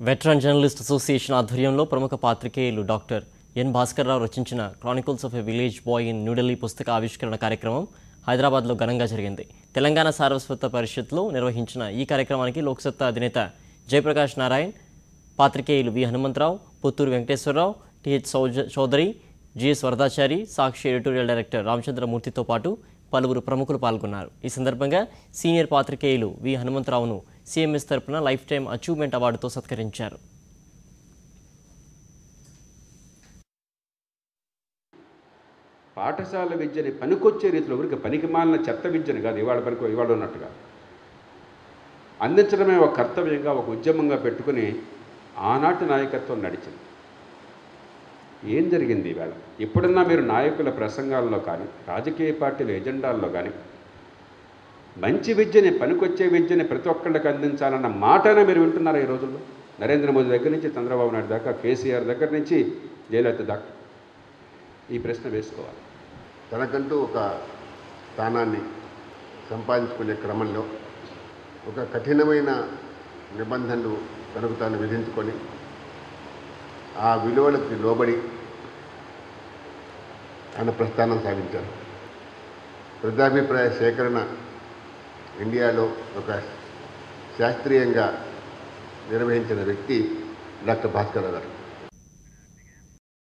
Veteran journalist association ఆధ్వర్యంలో ప్రముఖ పాత్రికేయులు డాక్టర్ ఎన్ భాస్కర్రావు రచించిన Chronicles of a village boy in New Delhi పుస్తక ఆవిష్కరణ కార్యక్రమం హైదరాబాద్లో ఘనంగా జరిగింది. తెలంగాణ సారస్వత పరిషత్లో నిర్వహించిన ఈ కార్యక్రమానికి లోక్సత్తా అధినేత జయప్రకాష్ నారాయణ్, పాత్రికేయులు వి హనుమంతరావు, పుత్తూరు వెంకటేశ్వరరావు, టిహెచ్ చౌదరి, జిఎస్ వరదాచారి, సాక్షి ఎడిటోరియల్ డైరెక్టర్ రామచంద్రమూర్తితో పాటు పలువురు ప్రముఖులు పాల్గొన్నారు. ఈ సందర్భంగా సీనియర్ పాత్రికేయులు వి హనుమంతరావును సిఎంఎస్ తరపున లైఫ్ టైమ్ అచీవ్మెంట్ అవార్డుతో సత్కరించారు. పాఠశాల విద్యని పనికొచ్చే రీతిలో ఊరికి పనికి మాలిన చెత్త విద్యను కాదు, ఇవాళ ఉన్నట్టుగా అందించడమే ఒక కర్తవ్యంగా, ఒక ఉద్యమంగా పెట్టుకుని ఆనాటి నాయకత్వం నడిచింది. ఏం జరిగింది ఇవాళ? ఎప్పుడన్నా మీరు నాయకుల ప్రసంగాల్లో కానీ, రాజకీయ పార్టీల ఎజెండాల్లో కానీ మంచి విద్యని, పనికొచ్చే విద్యని ప్రతి ఒక్కళ్ళకి అందించాలన్న మాటనే మీరు వింటున్నారా ఈ రోజుల్లో? నరేంద్ర మోదీ దగ్గర నుంచి చంద్రబాబు నాయుడు దాకా, కేసీఆర్ దగ్గర నుంచి జయలలిత దాకా ఈ ప్రశ్న వేసుకోవాలి. తనకంటూ ఒక స్థానాన్ని సంపాదించుకునే క్రమంలో ఒక కఠినమైన నిబంధనలు తనకు తాను విధించుకొని ఆ విలువలకు లోబడి ఆయన ప్రస్థానం సాగించారు. ప్రజాభిప్రాయ సేకరణ ఇండియాలో ఒక శాస్త్రీయంగా నిర్వహించిన వ్యక్తి డాక్టర్ భాస్కర్రావు గారు.